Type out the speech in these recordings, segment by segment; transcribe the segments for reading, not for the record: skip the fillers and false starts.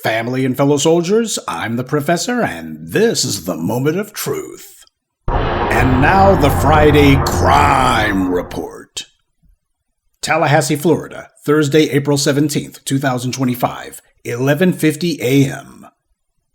Family and fellow soldiers, I'm the Professor, and this is the Moment of Truth. And now the Friday Crime Report. Tallahassee, Florida, Thursday, April 17th, 2025, 11:50 a.m.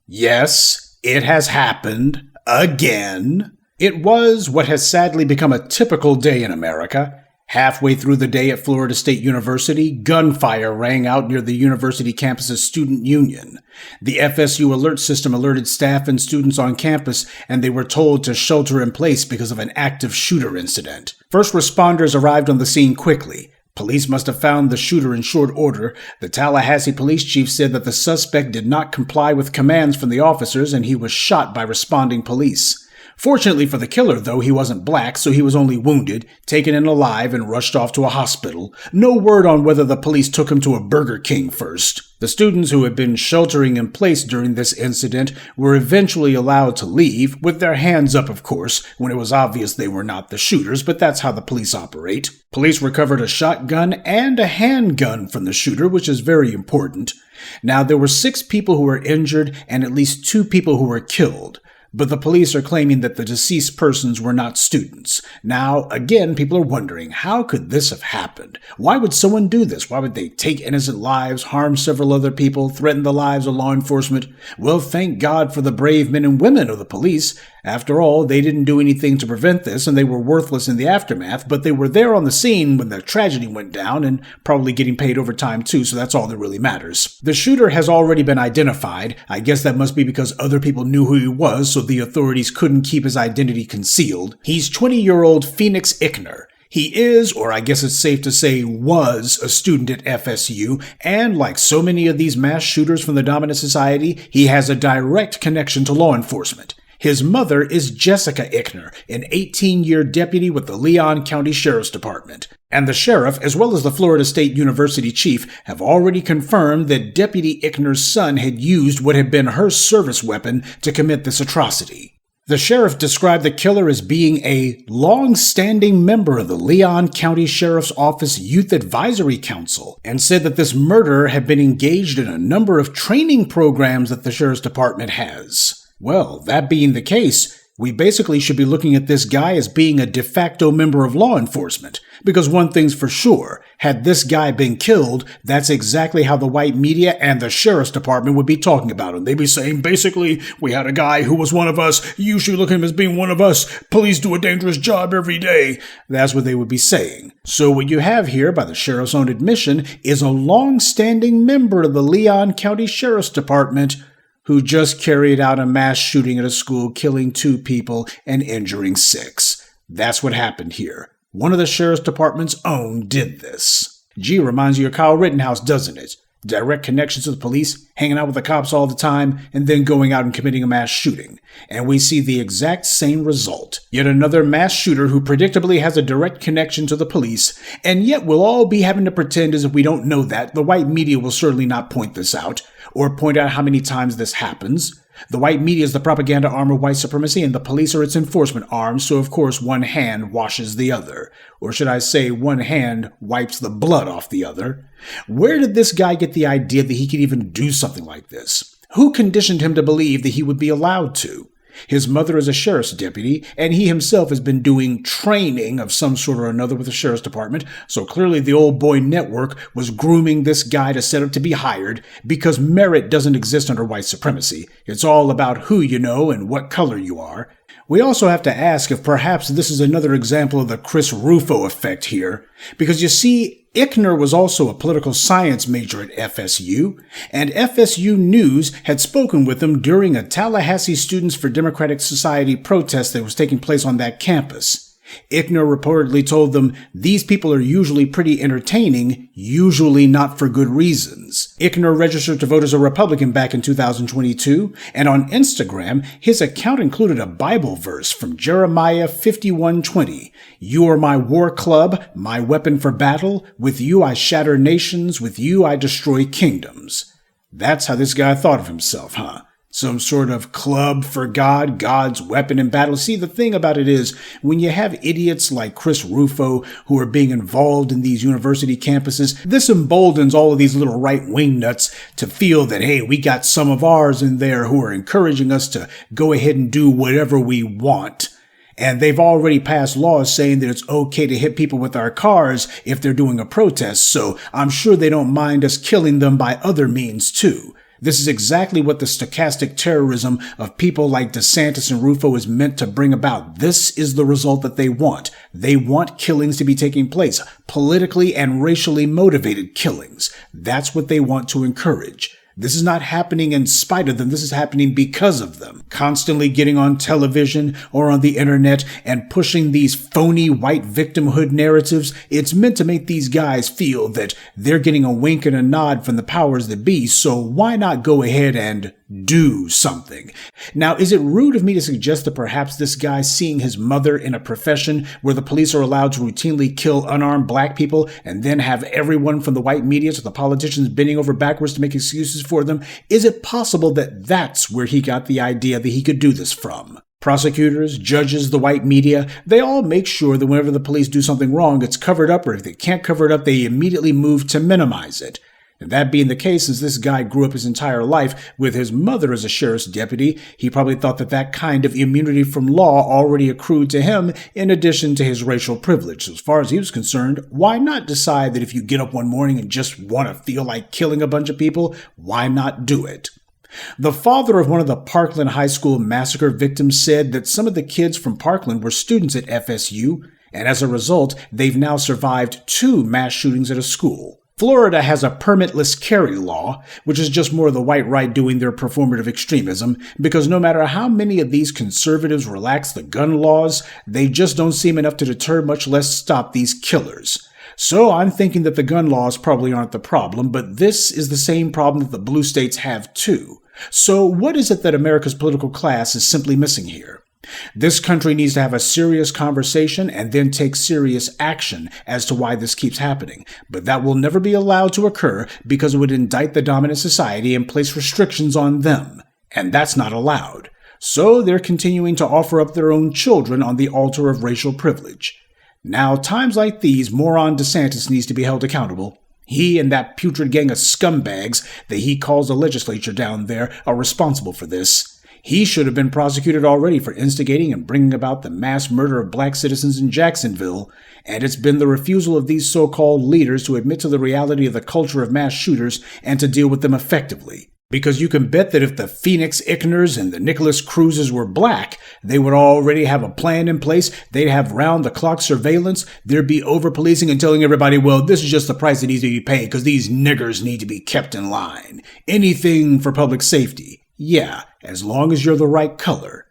Yes, it has happened again. It was what has sadly become a typical day in America. Halfway through the day at Florida State University, gunfire rang out near the university campus's student union. The FSU alert system alerted staff and students on campus, and they were told to shelter in place because of an active shooter incident. First responders arrived on the scene quickly. Police must have found the shooter in short order. The Tallahassee police chief said that the suspect did not comply with commands from the officers, and he was shot by responding police. Fortunately for the killer, though, he wasn't black, so he was only wounded, taken in alive, and rushed off to a hospital. No word on whether the police took him to a Burger King first. The students who had been sheltering in place during this incident were eventually allowed to leave, with their hands up, of course, when it was obvious they were not the shooters, but that's how the police operate. Police recovered a shotgun and a handgun from the shooter, which is very important. Now, there were 6 people who were injured and at least 2 people who were killed. But the police are claiming that the deceased persons were not students. Now, again, people are wondering, how could this have happened? Why would someone do this? Why would they take innocent lives, harm several other people, threaten the lives of law enforcement? Well, thank God for the brave men and women of the police. After all, they didn't do anything to prevent this, and they were worthless in the aftermath, but they were there on the scene when the tragedy went down, and probably getting paid overtime too, so that's all that really matters. The shooter has already been identified. I guess that must be because other people knew who he was, so the authorities couldn't keep his identity concealed. He's 20-year-old Phoenix Ickner. He is, or I guess it's safe to say was, a student at FSU, and like so many of these mass shooters from the dominant society, he has a direct connection to law enforcement. His mother is Jessica Ickner, an 18-year deputy with the Leon County Sheriff's Department. And the sheriff, as well as the Florida State University chief, have already confirmed that Deputy Ickner's son had used what had been her service weapon to commit this atrocity. The sheriff described the killer as being a long-standing member of the Leon County Sheriff's Office Youth Advisory Council, and said that this murderer had been engaged in a number of training programs that the Sheriff's Department has. Well, that being the case, we basically should be looking at this guy as being a de facto member of law enforcement. Because one thing's for sure, had this guy been killed, that's exactly how the white media and the Sheriff's Department would be talking about him. They'd be saying, basically, we had a guy who was one of us, you should look at him as being one of us, police do a dangerous job every day. That's what they would be saying. So what you have here, by the sheriff's own admission, is a long-standing member of the Leon County Sheriff's Department who just carried out a mass shooting at a school, killing 2 people and injuring 6. That's what happened here. One of the Sheriff's Department's own did this. Gee, reminds you of Kyle Rittenhouse, doesn't it? Direct connections to the police, hanging out with the cops all the time, and then going out and committing a mass shooting. And we see the exact same result. Yet another mass shooter who predictably has a direct connection to the police, and yet we'll all be having to pretend as if we don't know that. The white media will certainly not point this out, or point out how many times this happens. The white media is the propaganda arm of white supremacy, and the police are its enforcement arm, so of course one hand washes the other. Or should I say, one hand wipes the blood off the other. Where did this guy get the idea that he could even do something like this? Who conditioned him to believe that he would be allowed to? His mother is a sheriff's deputy, and he himself has been doing training of some sort or another with the sheriff's department, so clearly the old boy network was grooming this guy to set up to be hired, because merit doesn't exist under white supremacy. It's all about who you know and what color you are. We also have to ask if perhaps this is another example of the Chris Rufo effect here, because you see, Ickner was also a political science major at FSU, and FSU News had spoken with him during a Tallahassee Students for Democratic Society protest that was taking place on that campus. Ickner reportedly told them, these people are usually pretty entertaining, usually not for good reasons. Ickner registered to vote as a Republican back in 2022, and on Instagram, his account included a Bible verse from Jeremiah 51:20. You are my war club, my weapon for battle. With you I shatter nations, with you I destroy kingdoms. That's how this guy thought of himself, huh? some sort of club for God, God's weapon in battle. See, the thing about it is, when you have idiots like Chris Rufo who are being involved in these university campuses, this emboldens all of these little right-wing nuts to feel that, hey, we got some of ours in there who are encouraging us to go ahead and do whatever we want. And they've already passed laws saying that it's okay to hit people with our cars if they're doing a protest, so I'm sure they don't mind us killing them by other means too. This is exactly what the stochastic terrorism of people like DeSantis and Rufo is meant to bring about. This is the result that they want. They want killings to be taking place, politically and racially motivated killings. That's what they want to encourage. This is not happening in spite of them. This is happening because of them. Constantly getting on television or on the internet and pushing these phony white victimhood narratives, it's meant to make these guys feel that they're getting a wink and a nod from the powers that be, so why not go ahead and do something? Now, is it rude of me to suggest that perhaps this guy's seeing his mother in a profession where the police are allowed to routinely kill unarmed black people and then have everyone from the white media to the politicians bending over backwards to make excuses for them? Is it possible that that's where he got the idea that he could do this from? Prosecutors, judges, the white media, they all make sure that whenever the police do something wrong, it's covered up, or if they can't cover it up, they immediately move to minimize it. And that being the case, since this guy grew up his entire life with his mother as a sheriff's deputy, he probably thought that that kind of immunity from law already accrued to him in addition to his racial privilege. So as far as he was concerned, why not decide that if you get up one morning and just want to feel like killing a bunch of people, why not do it? The father of one of the Parkland High School massacre victims said that some of the kids from Parkland were students at FSU, and as a result, they've now survived 2 mass shootings at a school. Florida has a permitless carry law, which is just more of the white right doing their performative extremism, because no matter how many of these conservatives relax the gun laws, they just don't seem enough to deter, much less stop these killers. So I'm thinking that the gun laws probably aren't the problem, but this is the same problem that the blue states have too. So what is it that America's political class is simply missing here? This country needs to have a serious conversation and then take serious action as to why this keeps happening. But that will never be allowed to occur because it would indict the dominant society and place restrictions on them. And that's not allowed. So they're continuing to offer up their own children on the altar of racial privilege. Now, times like these, moron DeSantis needs to be held accountable. He and that putrid gang of scumbags that he calls the legislature down there are responsible for this. He should have been prosecuted already for instigating and bringing about the mass murder of black citizens in Jacksonville, and it's been the refusal of these so-called leaders to admit to the reality of the culture of mass shooters and to deal with them effectively. Because you can bet that if the Phoenix Ickners and the Nicholas Cruzes were black, they would already have a plan in place. They'd have round-the-clock surveillance. There'd be over-policing and telling everybody, well, this is just the price that needs to be paid because these niggers need to be kept in line. Anything for public safety. Yeah, as long as you're the right color.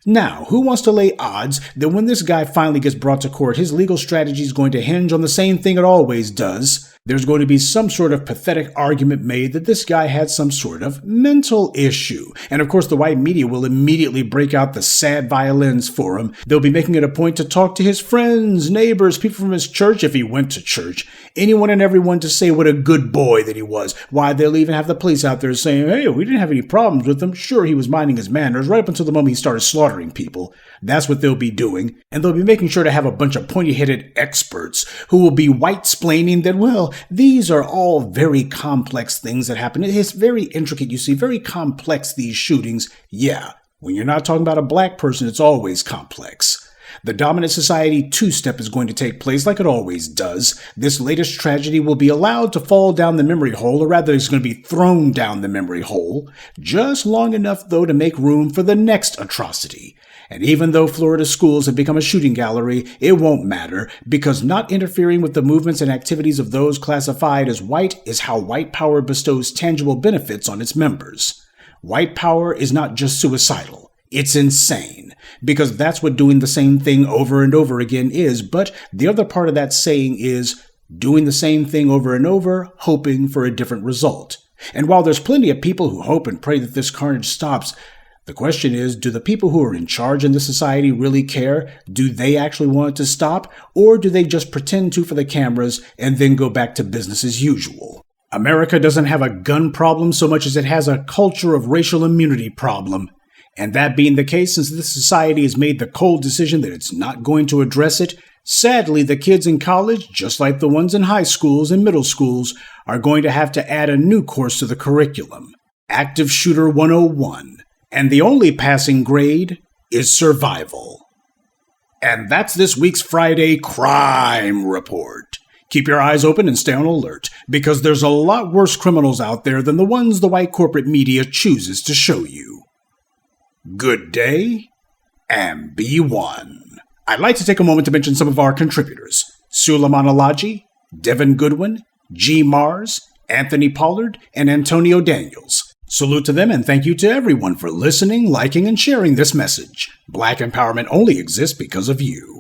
Now, who wants to lay odds that when this guy finally gets brought to court, his legal strategy is going to hinge on the same thing it always does? There's going to be some sort of pathetic argument made that this guy had some sort of mental issue. And of course, the white media will immediately break out the sad violins for him. They'll be making it a point to talk to his friends, neighbors, people from his church if he went to church. Anyone and everyone to say what a good boy that he was. Why, they'll even have the police out there saying, hey, we didn't have any problems with him. Sure, he was minding his manners right up until the moment he started slaughtering people. That's what they'll be doing. And they'll be making sure to have a bunch of pointy-headed experts who will be white-splaining that, well, these are all very complex things that happen. It's very intricate, you see, very complex, these shootings. Yeah, when you're not talking about a black person, it's always complex. The dominant society two-step is going to take place like it always does. This latest tragedy will be allowed to fall down the memory hole, or rather it's going to be thrown down the memory hole, just long enough, though, to make room for the next atrocity. And even though Florida schools have become a shooting gallery, it won't matter, because not interfering with the movements and activities of those classified as white is how white power bestows tangible benefits on its members. White power is not just suicidal. It's insane, because that's what doing the same thing over and over again is, but the other part of that saying is doing the same thing over and over, hoping for a different result. And while there's plenty of people who hope and pray that this carnage stops, the question is, do the people who are in charge in this society really care? Do they actually want it to stop? Or do they just pretend to for the cameras and then go back to business as usual? America doesn't have a gun problem so much as it has a culture of racial immunity problem. And that being the case, since this society has made the cold decision that it's not going to address it, sadly the kids in college, just like the ones in high schools and middle schools, are going to have to add a new course to the curriculum, Active Shooter 101. And the only passing grade is survival. And that's this week's Friday Crime Report. Keep your eyes open and stay on alert, because there's a lot worse criminals out there than the ones the white corporate media chooses to show you. Good day, and be one. I'd like to take a moment to mention some of our contributors: Suleiman Alaji, Devin Goodwin, G. Mars, Anthony Pollard, and Antonio Daniels. Salute to them, and thank you to everyone for listening, liking, and sharing this message. Black empowerment only exists because of you.